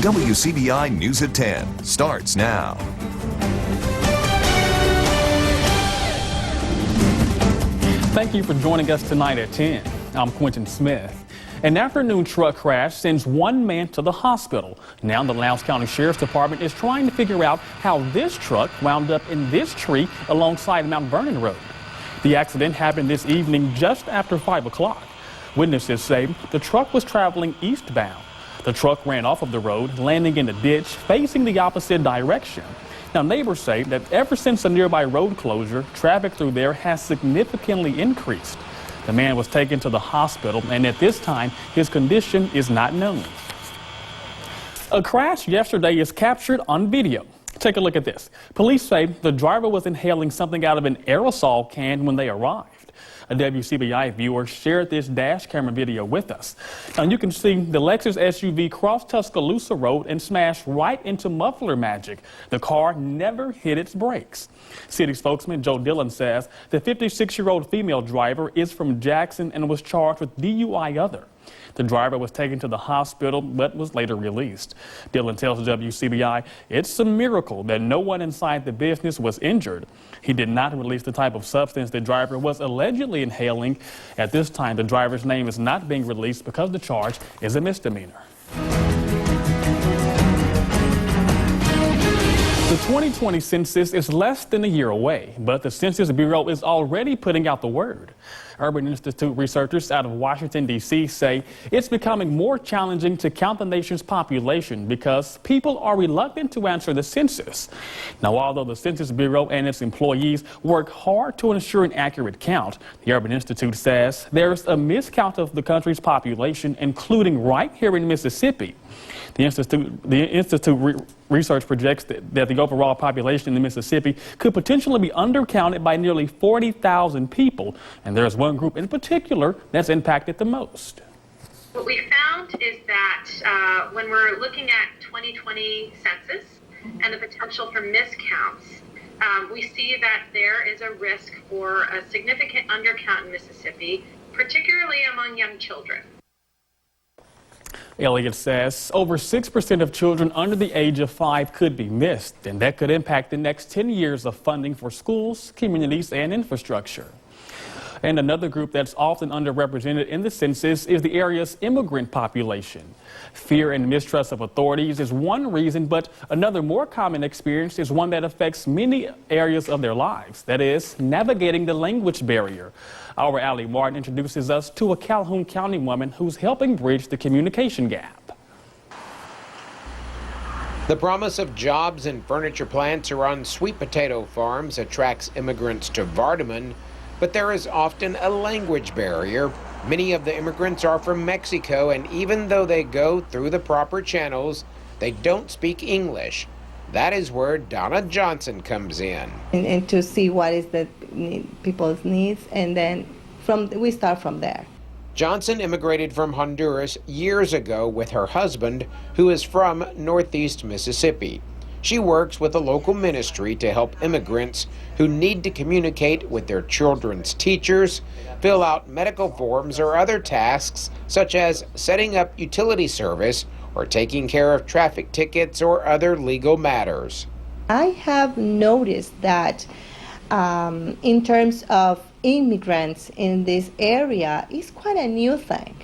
WCBI News at 10 starts now. Thank you for joining us tonight at 10. I'm Quentin Smith. An afternoon truck crash sends one man to the hospital. Now the Lowndes County Sheriff's Department is trying to figure out how this truck wound up in this tree alongside Mount Vernon Road. The accident happened this evening just after 5 o'clock. Witnesses say the truck was traveling eastbound. The truck ran off of the road, landing in a ditch facing the opposite direction. Now, neighbors say that ever since the nearby road closure, traffic through there has significantly increased. The man was taken to the hospital, and at this time, his condition is not known. A crash yesterday is captured on video. Take a look at this. Police say the driver was inhaling something out of an aerosol can when they arrived. A WCBI viewer shared this dash camera video with us. Now you can see the Lexus SUV crossed Tuscaloosa Road and smashed right into muffler magic. The car never hit its brakes. City spokesman Joe Dillon says the 56-year-old female driver is from Jackson and was charged with DUI other. The driver was taken to the hospital but was later released. Dillon tells WCBI it's a miracle that no one inside the business was injured. He did not release the type of substance the driver was allegedly inhaling. At this time, the driver's name is not being released because the charge is a misdemeanor. The 2020 census is less than a year away, but the Census Bureau is already putting out the word. Urban Institute researchers out of Washington, D.C. say it's becoming more challenging to count the nation's population because people are reluctant to answer the census. Now, although the Census Bureau and its employees work hard to ensure an accurate count, the Urban Institute says there's a miscount of the country's population, including right here in Mississippi. The Institute research projects that the overall population in Mississippi could potentially be undercounted by nearly 40,000 people, and there's one group in particular that's impacted the most. What we found is that when we're looking at 2020 census and the potential for miscounts, we see that there is a risk for a significant undercount in Mississippi, particularly among young children. Elliott says over 6% of children under the age of 5 could be missed, and that could impact the next 10 years of funding for schools, communities, and infrastructure. And another group that's often underrepresented in the census is the area's immigrant population. Fear and mistrust of authorities is one reason, but another more common experience is one that affects many areas of their lives. That is, navigating the language barrier. Our Allie Martin introduces us to a Calhoun County woman who's helping bridge the communication gap. The promise of jobs and furniture plants around sweet potato farms attracts immigrants to Vardaman, but there is often a language barrier. Many of the immigrants are from Mexico, and even though they go through the proper channels, they don't speak English. That is where Donna Johnson comes in. And to see what is the people's needs, and then we start from there. Johnson immigrated from Honduras years ago with her husband, who is from Northeast Mississippi. She works with a local ministry to help immigrants who need to communicate with their children's teachers, fill out medical forms, or other tasks such as setting up utility service or taking care of traffic tickets or other legal matters. I have noticed that in terms of immigrants in this area, it's quite a new thing.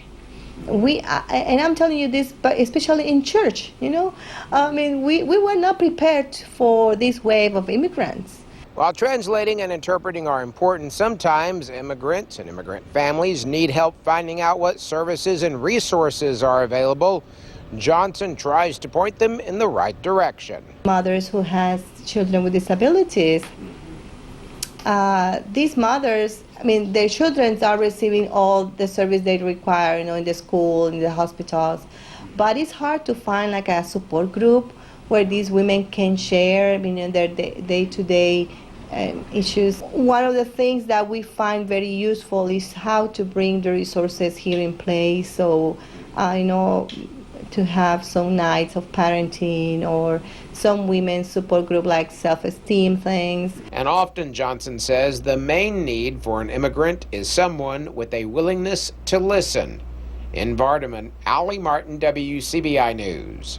And I'm telling you this, but especially in church, you know, we were not prepared for this wave of immigrants. While translating and interpreting are important, sometimes immigrants and immigrant families need help finding out what services and resources are available. Johnson tries to point them in the right direction. Mothers who has children with disabilities, these mothers, their children are receiving all the service they require, in the school, in the hospitals, but it's hard to find like a support group where these women can share, their day-to-day issues. One of the things that we find very useful is how to bring the resources here in place. So, to have some nights of parenting or some women's support group like self-esteem things. And often, Johnson says, the main need for an immigrant is someone with a willingness to listen. In Vardaman, Allie Martin, WCBI News.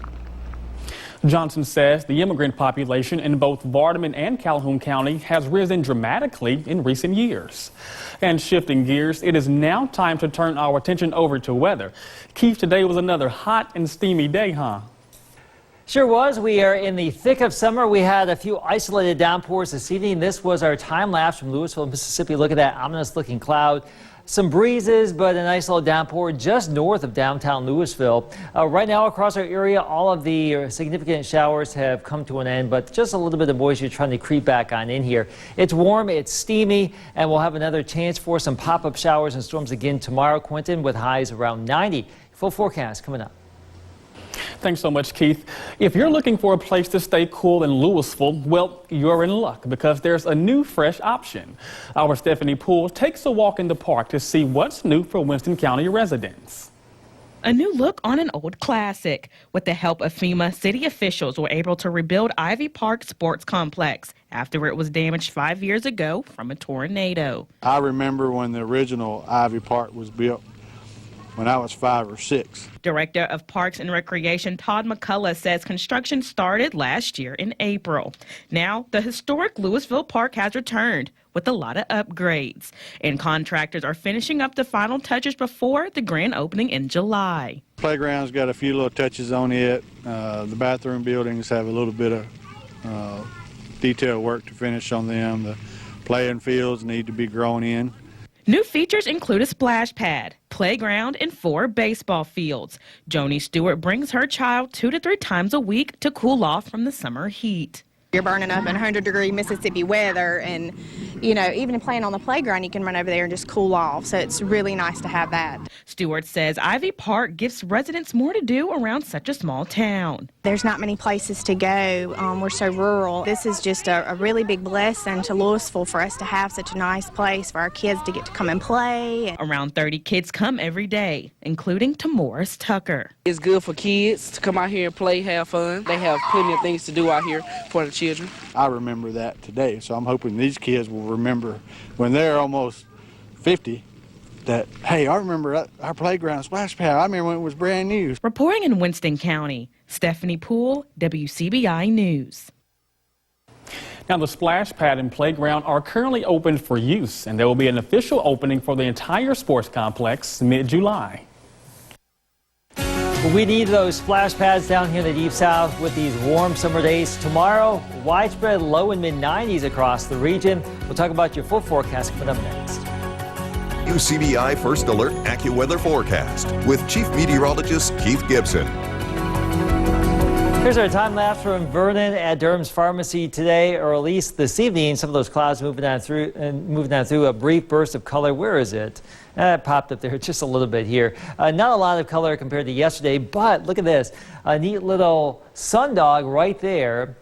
Johnson says the immigrant population in both Vardaman and Calhoun County has risen dramatically in recent years. And shifting gears, it is now time to turn our attention over to weather. Keith, today was another hot and steamy day, huh? Sure was. We are in the thick of summer. We had a few isolated downpours this evening. This was our time lapse from Louisville, Mississippi. Look at that ominous looking cloud. Some breezes, but a nice little downpour just north of downtown Louisville. Right now across our area, all of the significant showers have come to an end, but just a little bit of moisture trying to creep back on in here. It's warm, it's steamy, and we'll have another chance for some pop-up showers and storms again tomorrow, Quentin, with highs around 90. Full forecast coming up. Thanks so much, Keith. If you're looking for a place to stay cool in Louisville, well, you're in luck because there's a new fresh option. Our Stephanie Poole takes a walk in the park to see what's new for Winston County residents. A new look on an old classic. With the help of FEMA, city officials were able to rebuild Ivy Park Sports Complex after it was damaged 5 years ago from a tornado. I remember when the original Ivy Park was built when I was 5 or 6. Director of Parks and Recreation Todd McCullough says construction started last year in April. Now, the historic Louisville Park has returned with a lot of upgrades, and contractors are finishing up the final touches before the grand opening in July. Playground's got a few little touches on it. The bathroom buildings have a little bit of detail work to finish on them. The playing fields need to be grown in. New features include a splash pad, playground, and 4 baseball fields. Joni Stewart brings her child 2 to 3 times a week to cool off from the summer heat. You're burning up in 100-degree Mississippi weather, and, you know, even playing on the playground, you can run over there and just cool off, so it's really nice to have that. Stewart says Ivy Park gives residents more to do around such a small town. There's not many places to go. We're so rural. This is just a really big blessing to Louisville for us to have such a nice place for our kids to get to come and play. Around 30 kids come every day, including Tamoris Tucker. It's good for kids to come out here and play, have fun. They have plenty of things to do out here for the children. I remember that today, so I'm hoping these kids will remember when they're almost 50 that, hey, I remember our playground splash pad. I remember when it was brand new. Reporting in Winston County, Stephanie Poole, WCBI News. Now, the splash pad and playground are currently open for use, and there will be an official opening for the entire sports complex mid-July. We need those splash pads down here in the deep south with these warm summer days. Tomorrow, widespread low and mid-90s across the region. We'll talk about your full forecast coming up next. WCBI First Alert AccuWeather Forecast with Chief Meteorologist Keith Gibson. Here's our time lapse from Vernon at Durham's Pharmacy today, or at least this evening. Some of those clouds moving down through a brief burst of color. Where is it? It popped up there just a little bit here. Not a lot of color compared to yesterday, but look at this. A neat little sundog right there.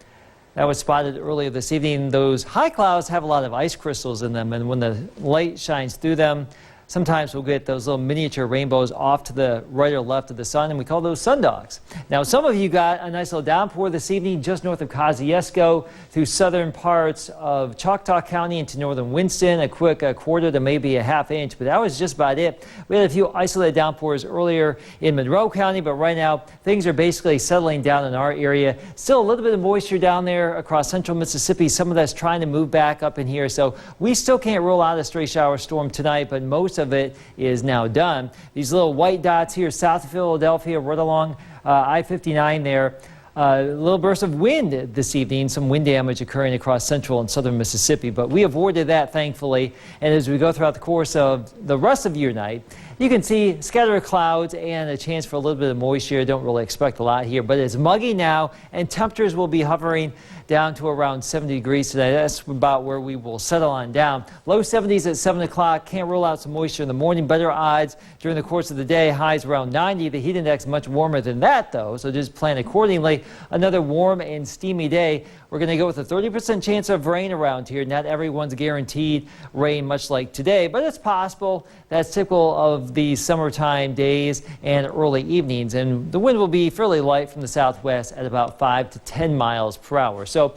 That was spotted earlier this evening. Those high clouds have a lot of ice crystals in them, and when the light shines through them, sometimes we'll get those little miniature rainbows off to the right or left of the sun, and we call those sundogs. Now, some of you got a nice little downpour this evening just north of Kosciuszko through southern parts of Choctaw County into northern Winston, a quick quarter to maybe a half inch, but that was just about it. We had a few isolated downpours earlier in Monroe County, but right now things are basically settling down in our area. Still a little bit of moisture down there across central Mississippi. Some of that's trying to move back up in here, so we still can't rule out a stray shower storm tonight, but most of it is now done. These little white dots here south of Philadelphia, right along I-59 there. A little burst of wind this evening, some wind damage occurring across central and southern Mississippi, but we avoided that thankfully. And as we go throughout the course of the rest of your night, you can see scattered clouds and a chance for a little bit of moisture. Don't really expect a lot here, but it's muggy now, and temperatures will be hovering down to around 70 degrees today. That's about where we will settle on down. Low 70s at 7 o'clock. Can't rule out some moisture in the morning. Better odds during the course of the day. Highs around 90. The heat index much warmer than that, though, so just plan accordingly. Another warm and steamy day. We're going to go with a 30% chance of rain around here. Not everyone's guaranteed rain, much like today, but it's possible. That's typical of the summertime days and early evenings, and the wind will be fairly light from the southwest at about 5 to 10 miles per hour. So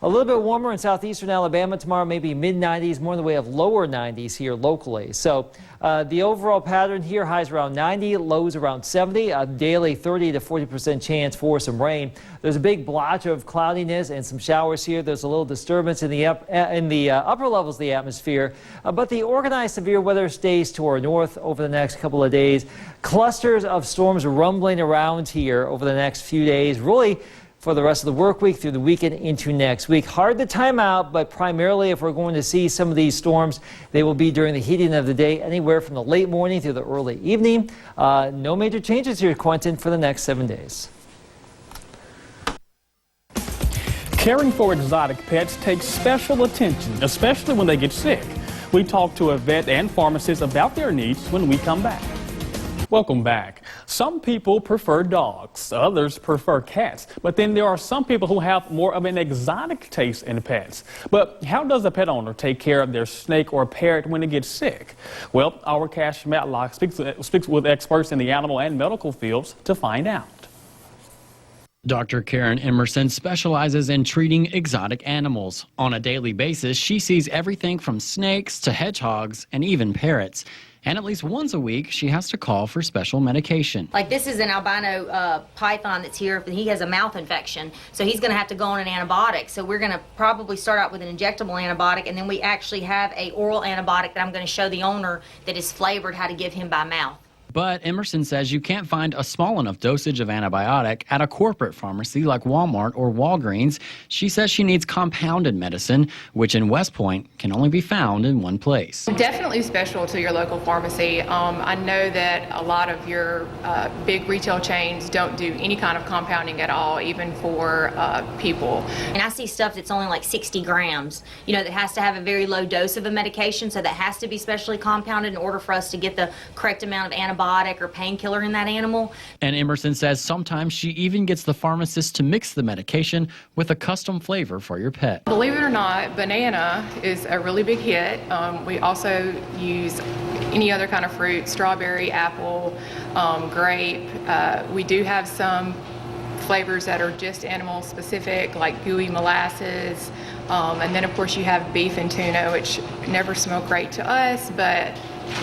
A little bit warmer in southeastern Alabama tomorrow, maybe mid-90s, more in the way of lower 90s here locally. So the overall pattern here, highs around 90, lows around 70, a daily 30 to 40% chance for some rain. There's a big blotch of cloudiness and some showers here. There's a little disturbance in the upper levels of the atmosphere, but the organized severe weather stays to our north over the next couple of days. Clusters of storms rumbling around here over the next few days, really for the rest of the work week through the weekend into next week. Hard to time out, but primarily if we're going to see some of these storms, they will be during the heating of the day, anywhere from the late morning through the early evening. No major changes here, Quentin, for the next 7 days. Caring for exotic pets takes special attention, especially when they get sick. We talk to a vet and pharmacist about their needs when we come back. Welcome back. Some people prefer dogs, others prefer cats, but then there are some people who have more of an exotic taste in pets. But how does a pet owner take care of their snake or parrot when it gets sick? Well, our Cash Matlock speaks with experts in the animal and medical fields to find out. Dr. Karen Emerson specializes in treating exotic animals. On a daily basis, she sees everything from snakes to hedgehogs and even parrots. And at least once a week, she has to call for special medication. Like this is an albino python that's here. He has a mouth infection, so he's going to have to go on an antibiotic. So we're going to probably start out with an injectable antibiotic, and then we actually have a oral antibiotic that I'm going to show the owner that is flavored how to give him by mouth. But Emerson says you can't find a small enough dosage of antibiotic at a corporate pharmacy like Walmart or Walgreens. She says she needs compounded medicine, which in West Point can only be found in one place. Definitely special to your local pharmacy. I know that a lot of your big retail chains don't do any kind of compounding at all, even for people. And I see stuff that's only like 60 grams, that has to have a very low dose of a medication, so that has to be specially compounded in order for us to get the correct amount of antibiotic or painkiller in that animal. And Emerson says sometimes she even gets the pharmacist to mix the medication with a custom flavor for your pet. Believe it or not, banana is a really big hit. We also use any other kind of fruit, strawberry, apple, grape. We do have some flavors that are just animal specific, like gooey molasses. And then of course you have beef and tuna, which never smell great to us, but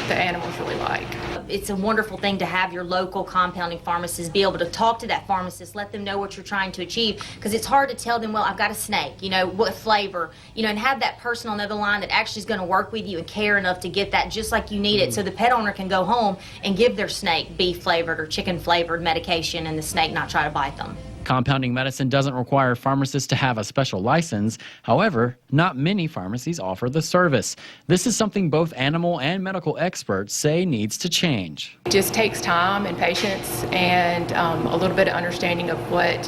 the animals really like. It's a wonderful thing to have your local compounding pharmacist be able to talk to that pharmacist, let them know what you're trying to achieve, because it's hard to tell them, well, I've got a snake, what flavor, and have that person on the other line that actually is going to work with you and care enough to get that just like you need it, so the pet owner can go home and give their snake beef flavored or chicken flavored medication and the snake not try to bite them. Compounding medicine doesn't require pharmacists to have a special license. However, not many pharmacies offer the service. This is something both animal and medical experts say needs to change. It just takes time and patience and a little bit of understanding of what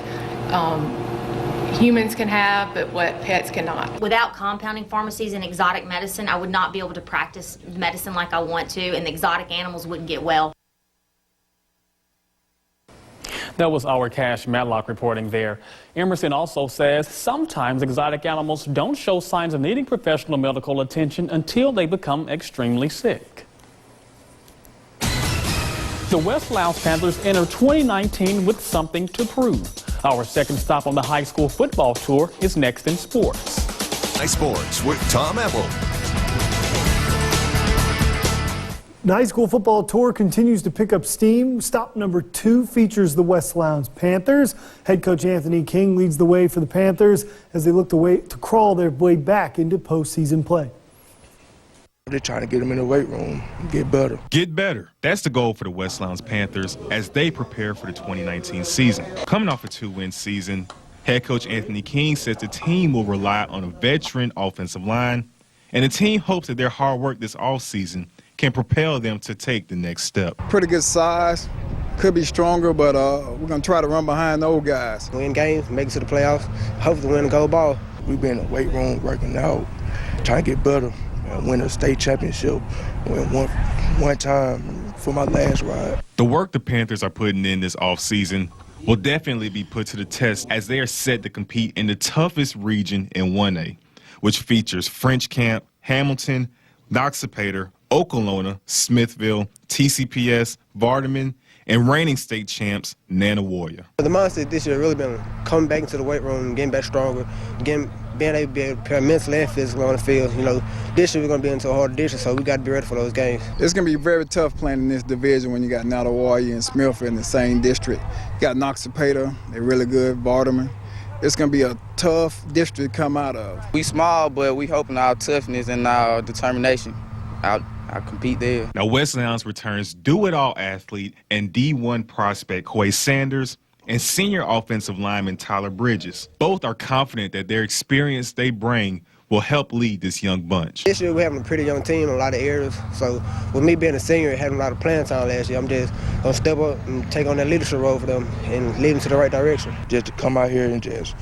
humans can have, but what pets cannot. Without compounding pharmacies and exotic medicine, I would not be able to practice medicine like I want to, and the exotic animals wouldn't get well. That was our Cash Matlock reporting there. Emerson also says sometimes exotic animals don't show signs of needing professional medical attention until they become extremely sick. The West Lowndes Panthers enter 2019 with something to prove. Our second stop on the high school football tour is next in sports. High Sports with Tom Apple. The high school football tour continues to pick up steam. Stop number 2 features the West Lowndes Panthers. Head coach Anthony King leads the way for the Panthers as they look to crawl their way back into postseason play. They're trying to get them in the weight room and get better. Get better. That's the goal for the West Lowndes Panthers as they prepare for the 2019 season. Coming off a 2-win season, head coach Anthony King says the team will rely on a veteran offensive line, and the team hopes that their hard work this offseason can propel them to take the next step. Pretty good size, could be stronger, but we're going to try to run behind the old guys. Win games, make it to the playoffs, hopefully win the gold ball. We've been in the weight room working out, trying to get better, and win a state championship one time for my last ride. The work the Panthers are putting in this offseason will definitely be put to the test as they are set to compete in the toughest region in 1A, which features French Camp, Hamilton, Noxapater, Okolona, Smithville, TCPS, Vardaman, and reigning state champs, Nana Warrior. The mindset this year really been coming back into the weight room, getting back stronger, getting being able to be prepared mentally and physically on the field. You know, this year we're going to be into a harder district, so we got to be ready for those games. It's going to be very tough playing in this division when you got Nottawalia and Smithfield in the same district. You got Noxapater, they're really good, Vardaman. It's going to be a tough district to come out of. We small, but we hoping our toughness and our determination. I'll compete there. Now, West Lowndes returns do-it-all athlete and D1 prospect Quay Sanders and senior offensive lineman Tyler Bridges. Both are confident that their experience they bring will help lead this young bunch. This year we're having a pretty young team in a lot of areas, so with me being a senior and having a lot of playing time last year, I'm just going to step up and take on that leadership role for them and lead them to the right direction. Just to come out here and just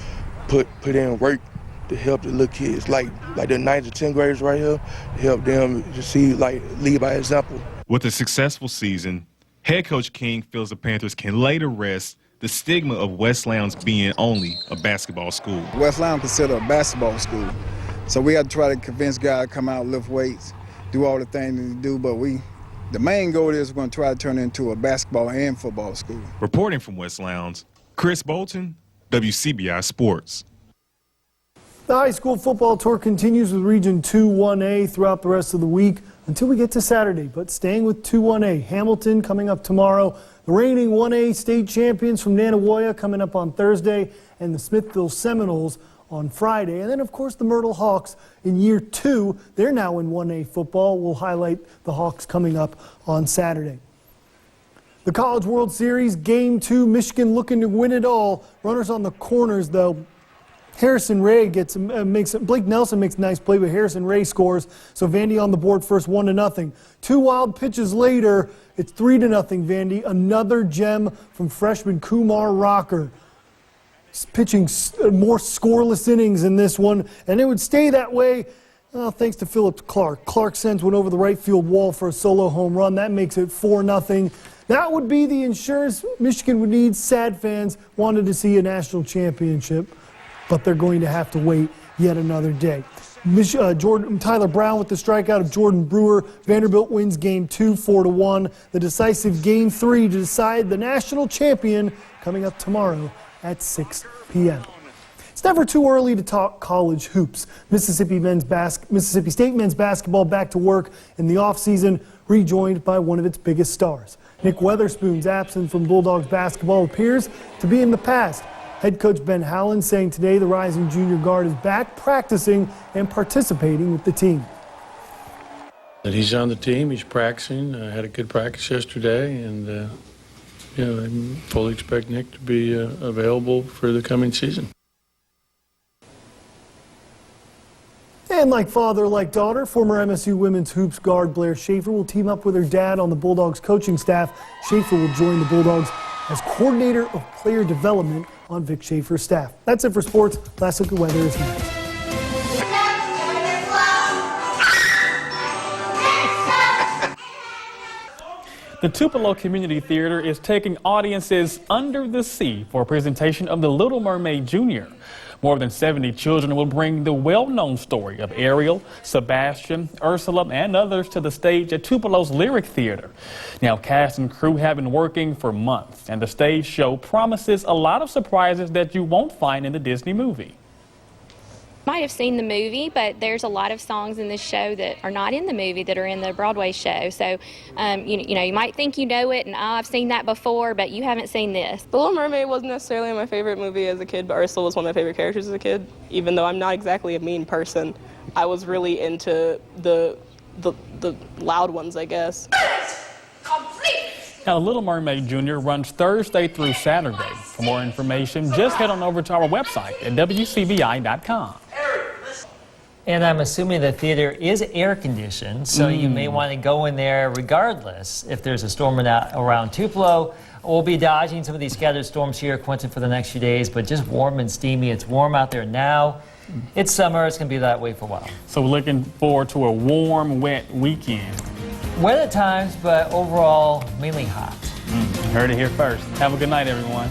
put in work to help the little kids, like the 9th to 10th graders right here, to help them to see, lead by example. With a successful season, head coach King feels the Panthers can lay to rest the stigma of West Lowndes being only a basketball school. West Lowndes considered a basketball school, so we got to try to convince guys to come out, lift weights, do all the things they do, but the main goal is we're going to try to turn it into a basketball and football school. Reporting from West Lowndes, Chris Bolton, WCBI Sports. The high school football tour continues with Region 2 1A throughout the rest of the week until we get to Saturday. But staying with 2 1A, Hamilton coming up tomorrow. The reigning 1A state champions from Nanawoya coming up on Thursday, and the Smithville Seminoles on Friday. And then, of course, the Myrtle Hawks in year 2. They're now in 1A football. We'll highlight the Hawks coming up on Saturday. The College World Series, Game 2, Michigan looking to win it all. Runners on the corners, though. Harrison Ray Blake Nelson makes a nice play, but Harrison Ray scores. So Vandy on the board first, 1-0. 2 wild pitches later, it's 3-0 Vandy. Another gem from freshman Kumar Rocker. Pitching more scoreless innings in this one, and it would stay that way thanks to Philip Clark. Clark sends one over the right field wall for a solo home run. That makes it 4-0. That would be the insurance Michigan would need. Sad fans wanted to see a national championship, but they're going to have to wait yet another day. Tyler Brown with the strikeout of Jordan Brewer. Vanderbilt wins Game 2, 4-1. The decisive Game 3 to decide the national champion coming up tomorrow at 6 p.m. It's never too early to talk college hoops. Mississippi State men's basketball back to work in the offseason, rejoined by one of its biggest stars. Nick Weatherspoon's absence from Bulldogs basketball appears to be in the past. Head coach Ben Howland saying today the rising junior guard is back practicing and participating with the team. That he's on the team, he's practicing, had a good practice yesterday, and I fully expect Nick to be available for the coming season. And like father, like daughter, former MSU women's hoops guard Blair Schaefer will team up with her dad on the Bulldogs coaching staff. Schaefer will join the Bulldogs as coordinator of player development on Vic Schaefer's staff. That's it for sports. Last look at weather is next. The Tupelo Community Theater is taking audiences under the sea for a presentation of The Little Mermaid Jr. More than 70 children will bring the well-known story of Ariel, Sebastian, Ursula, and others to the stage at Tupelo's Lyric Theater. Now, cast and crew have been working for months, and the stage show promises a lot of surprises that you won't find in the Disney movie. Might have seen the movie, but there's a lot of songs in this show that are not in the movie that are in the Broadway show. So, you might think you know it, and I've seen that before, but you haven't seen this. The Little Mermaid wasn't necessarily my favorite movie as a kid, but Ursula was one of my favorite characters as a kid. Even though I'm not exactly a mean person, I was really into the loud ones, I guess. Now, Little Mermaid Jr. runs Thursday through Saturday. For more information, just head on over to our website at WCBI.com. And I'm assuming the theater is air-conditioned, so you may want to go in there regardless if there's a storm around Tupelo. We'll be dodging some of these scattered storms here, Quentin, for the next few days, but just warm and steamy. It's warm out there now. It's summer. It's going to be that way for a while. So we're looking forward to a warm, wet weekend. Wet at times, but overall, mainly hot. Heard it here first. Have a good night, everyone.